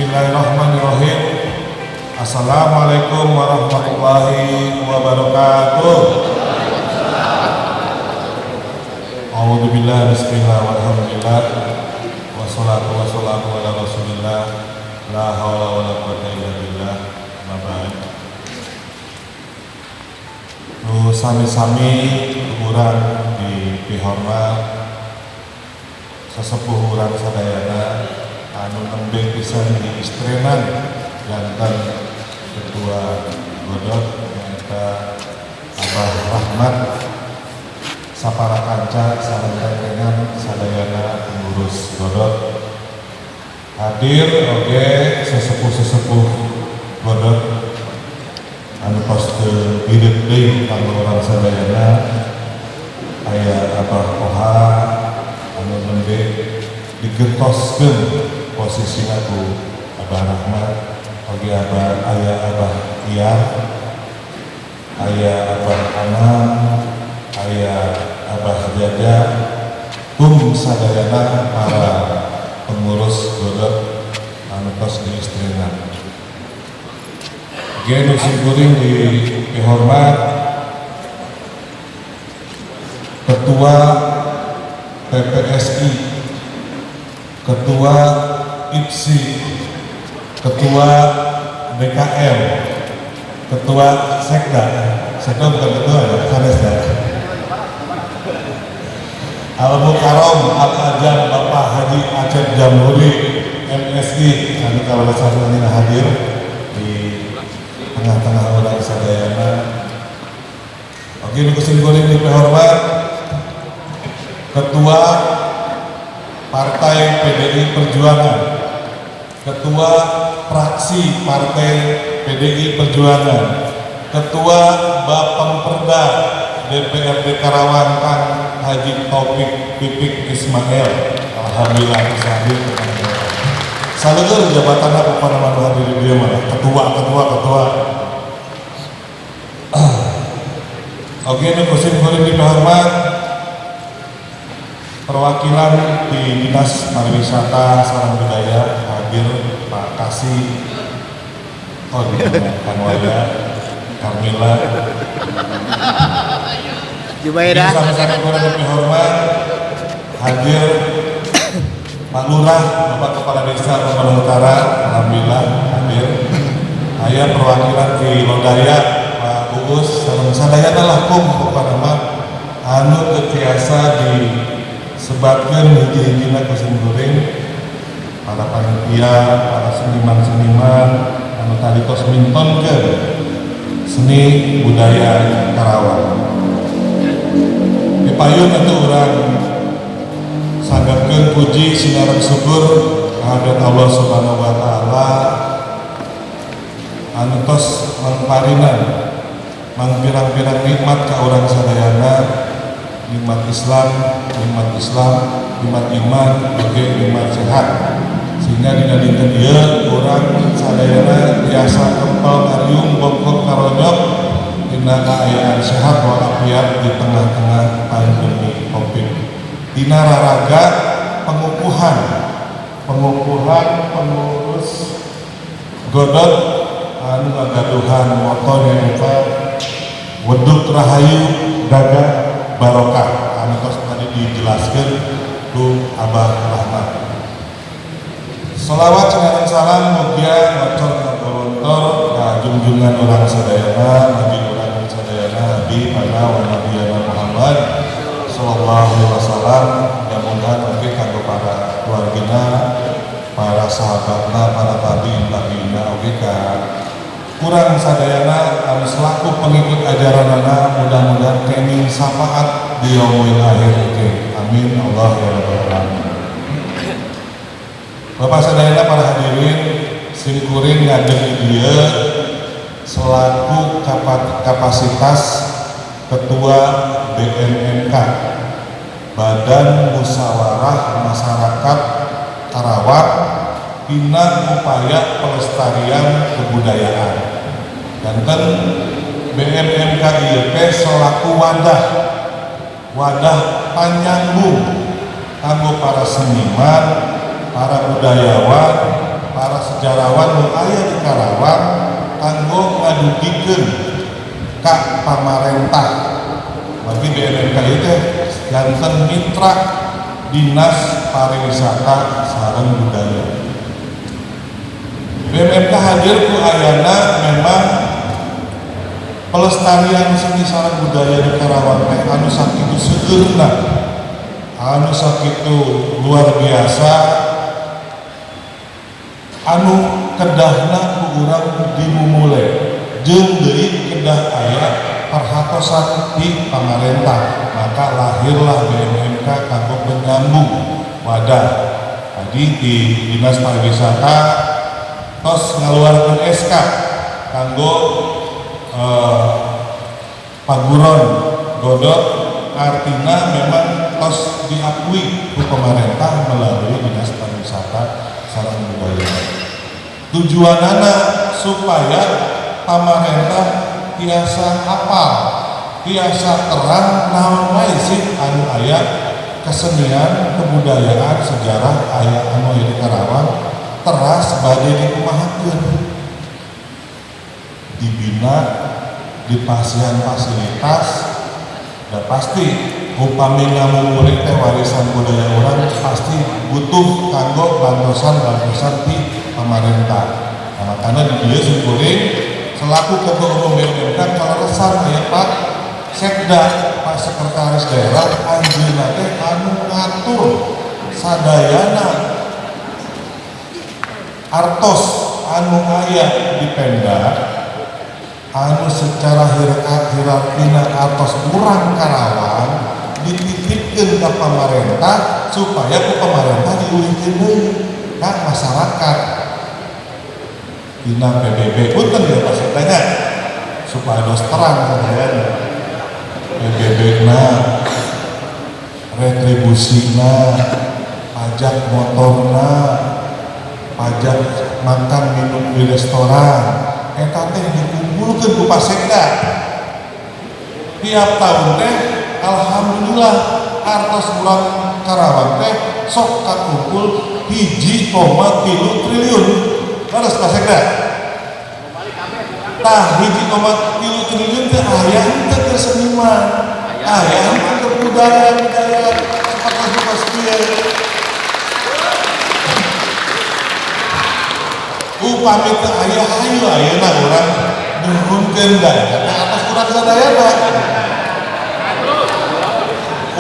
Bismillahirrahmanirrahim. Assalamualaikum warahmatullahi wabarakatuh. A'udzubillah, bismillah, walhamdulillah, wassalatu wassalamu ala rasulillah, la hawla wa la quwwata illa billah, amma ba'd. Sami-sami urang di pihormat sesepuh urang sadayana anu nembe pisan di istrenan jantan ketua Godot nyata Abah Rahmat sapara kanca sarentengan sadayana pengurus Godot hadir oge sesepuh-sesepuh Godot anu tos teu hirup deui kanggo urang sadayana aya Abah Oha anu nembe digertoskeun posisina ku Abah Rahmat oge aya Abah Iyar aya Abah Anam aya Abah Jaja sadayana para pengurus Godot anu tos di istrenan ge nu simkuring dihormat Ketua PPSI, Ketua IPSI, Ketua DKM, Ketua Sekda bukan ketua ya, sanes ya. Al-Mukarram Al-Ajam Bapak Haji Acep Jamhuri MSI, kami kalau bersama hadir di tengah-tengah orang sadayana. Oke, nu kusimkuring dihormat Ketua Partai PDI Perjuangan, Ketua Fraksi Partai PDI Perjuangan, Ketua Bapemperda DPRD Karawang Kang Haji Taufik Pipik Ismail, alhamdulillah bisa hadir. Saleukeun jabatan apa pada mana hadir di dia mana? Ketua. Oke, nu kusimkuring dihormat perwakilan di Dinas Pariwisata Sareng Budaya hadir Pak Kasih, Kang Waya, Kamila, Jubairah. Sama-sama kurang lebih hormat hadir Pak Lurah, Bapak Kepala Desa Lombok Utara, alhamdulillah hadir. Aya perwakilan di Lodaya Pak Uus, sareng sadayana lakum kepada anu ketiasa di sebabkan hiji-hijina kusimkuring para panitia, para seniman-seniman anu tadi tos mintonkeun seni budaya Karawang. Dipayun atuh urang sangatkeun puji sinareng syukur kehadirat Allah Subhanahu wa taala anu tos mangparinan mangpirang-pirang nikmat ka urang sadayana, nikmat Islam, nikmat iman, oge nikmat sehat. Sehingga dina dinten ieu urang sadayana tiasa kempel kariung bongkok karonyok dina kaayaan sehat walafiat di tengah-tengah pandemi Covid. Dina raraga pengukuhan pengurus Godot anu ngagaduhan moto nyaeta weduk rahayu daga barokah anu tos tadi dijelaskan ku Abah Rahmat. Shalawat dengan salam mugia ngocor ka golontor ka junjungan urang sadayana nabi urang sadayana Nabi mana wa nabiyana Muhammad sallallahu alaihi wasallam. Mudah-mudahan oge kanggo para keluargana, para sahabatna, para tabi'in oge ka kurang sadayana anu selaku pengikut ajaranana, mudah-mudahan kenging syafaat di yaumil akhir oke. Amin Allah ya rabbal alamin. Bapak sadayana para hadirin simkuring ngadeg ieu selaku kapasitas Ketua BMMK Badan Musyawarah Masyarakat Karawang dina upaya pelestarian kebudayaan. Danten BMMK ieu selaku wadah panyambung kanggo para seniman, para budayawan, para sejarawan nu aya di Karawang kanggo ngadugikeun ka pamarentah bagi BMMK itu janten mitra Dinas Pariwisata sareng Budaya. BMMK hadir ku ayana memang pelestarian seni sareng budaya di Karawang teh anu sakitu seueurna, anu sakitu luar biasa, anu kedahna ku urang dimumule jeung deui kedah aya perhatosan di pamarentah, maka lahirlah BMMK kanggo penyambung wadah. Tadi di Dinas Pariwisata tos ngaluarkeun SK kanggo paguron godot, artinya memang tos diakui ku pemerintah melalui Dinas Pariwisata sareng budaya. Tujuanana supaya pemerintah tiasa hafal, tiasa terang naon wae sih anu aya kesenian, kebudayaan, sejarah aya anu di Karawang teras badai dikumahakeun, dibina, dipasihan fasilitas, dan pasti upami ngamumurik teh warisan budaya orang pasti butuh kanggo bantusan di pemerintah. Nah, karena di dia syukurin selaku ketua umum BMMK kaleresan aya Pak Sekda, Pak Sekretaris Daerah anjeunna teh anu ngatur sadayana artos anu aya di Pemda anu secara hierarkina atos urang Karawang dititipkeun ka pamarentah supaya ku pamarentah diulikeun deui ka masyarakat dina PBB. Punten ya Pak Sekdanya supaya dos terang sadayana PBB-na, retribusina, pajak motorna, pajak makan minum di restoran eta teh dikumpulkeun ku Pak Sekda tiap tahun teh. Alhamdulillah artos urang Karawang teh sok kakumpul 1,3 triliun. Leres Pak Sekda tah 1,3 triliun teh aya teh ke seniman, aya ke budaya seperti upami teh aya hayu ayeuna urang nuhunkeun daya ka atas urang sadayana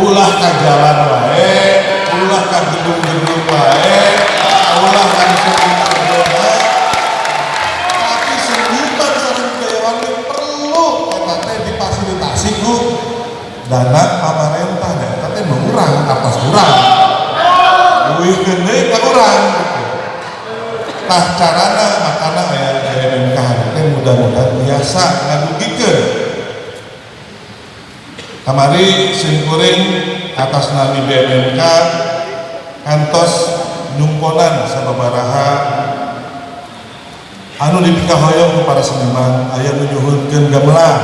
ulah ka jalan wae, ulah ka gedung-gedung wae, ulah ka seni-seni, tapi seniman sareng budayawan perlu eta teh difasilitasi ku dana pamarentah da eta teh mengurang atas urang duwikeun deui ka urang. Tah carana makana aya BMMK teh mudah-mudahan biasa ngadugikeun. Kamari simkuring atas nami BMMK kantos nyumponan sababaraha anu dipikahoyong ku para seniman aya nu nyuhunkeun gamelan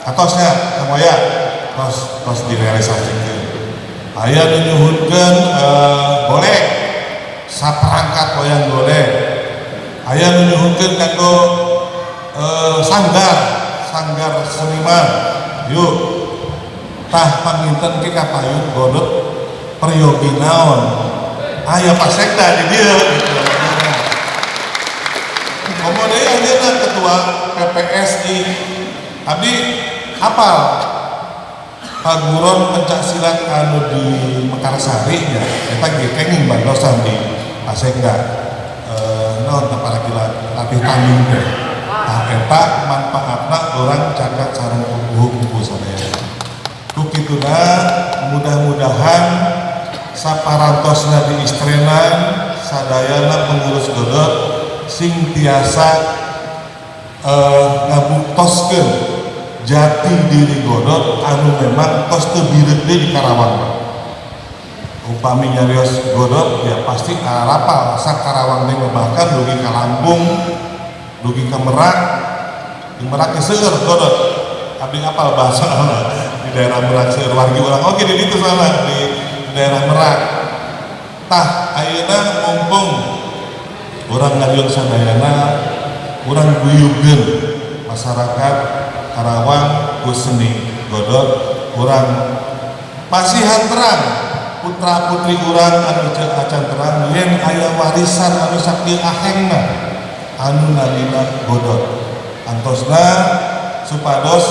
atosnya samoya tos direalisasikeun. Aya nu nyuhunkeun golek saperangkat wayang golek, aya nu nyuhunkeun kanggo sanggar seniman. Yuk tah panginten ke kapayun godot peryogi naon aya Pak Sekda di dieu gitu. Komode ayeuna ketua PPSI abdi hafal paguron pencaksilat anu di Mekarsari nya eta ge kenging bandosan di Pak Sekda naon teh para gila latih tanding teh tah eta manfaatna urang caket sareng kubu-kubu sadaya. Tukituna mudah-mudahan saparantosna diistrenan sadayana pengurus godot sing tiasa ngabuktoskeun jati diri godot anu memang tos teu bireuk deui di Karawang. Upami nyarios godot ya pasti arapal sak Karawang teh bahkan dugi ka Lampung, dugi ka Merak. Di Merak ge seueur godot. Abdi apal bahasa di daerah Merak seueur wargi urang oge di ditu sana di daerah Merak. Tah ayeuna mumpung urang ngajeng sadayana urang guyugeun masyarakat Karawang ku seni godot urang pasihan terang putra putri urang anu acan terang yen aya warisan anu sakti ahengna anu nalina godot antosna supados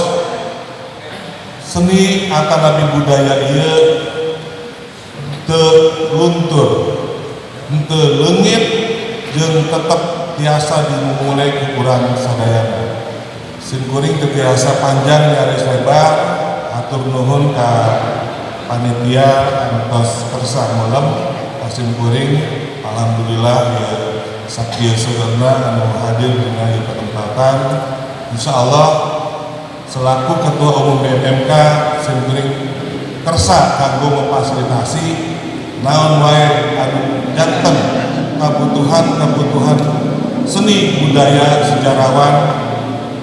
seni atanapi budaya ieu teu luntur teu leungit jeung tetep tiasa dimulai ku urang sadayana. Simkuring teu tiasa panjang nyaris lebar, atur nuhun ka panitia antos kersa malam simkuring alhamdulillah ya sakieu seunna anu hadir dina ieu kesempatan. Insyaallah selaku ketua umum BMMK simkuring kersa kanggo memfasilitasi naon wae anu janten kebutuhan seni budaya sejarawan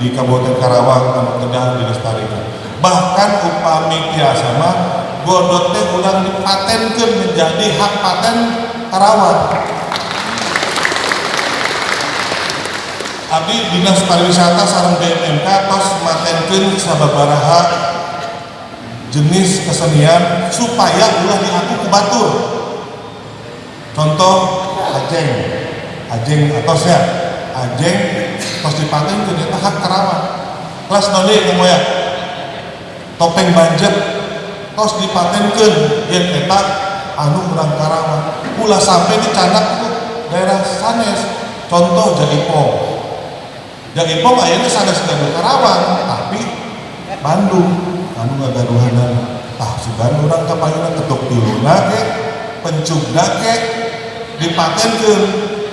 di Kabupaten Karawang anu kedah dilestarikan. Bahkan upami tiasa mah godot teh ulang dipatenkeun menjadi hak paten Karawang. Abdi Dinas Pariwisata sareng BMMK tos matenkeun sababaraha jenis kesenian supaya ulah diaku ku batur. Contoh ajeng atosnya ajeng tos dipatenkeun eta hak Karawang. Kelas node kamu ya topeng banjet tos dipatenkeun yen eta anu urang Karawang. Ulah sampai dicanak ku daerah sanes. Contoh Jaipong ayeuna sanes gaduh Karawang tapi Bandung anu ngagaduhanan sugan urang kapayuna ketuk tiluna ke pencugna ke dipatenkeun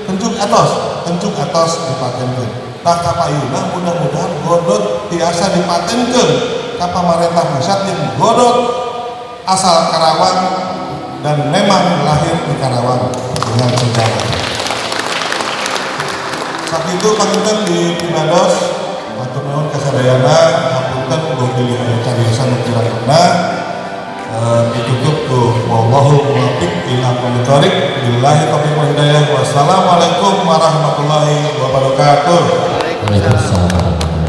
pencug atos dipatenkeun tah kapayuna mudah-mudahan godot tiasa dipatenkeun ka pamarentah pusat yang godot asal Karawang dan memang lahir di Karawang dengan sejarah. Sakitu panginten di pinados atur nuhun kasadayana hapunten ulah pilih aya cariosan ukirana ditutup ku wallahul muwaffiq ila aqwamit thoriq billahi taufiq wal hidayah. Wassalamualaikum warahmatullahi wabarakatuh. Waalaikumsalam.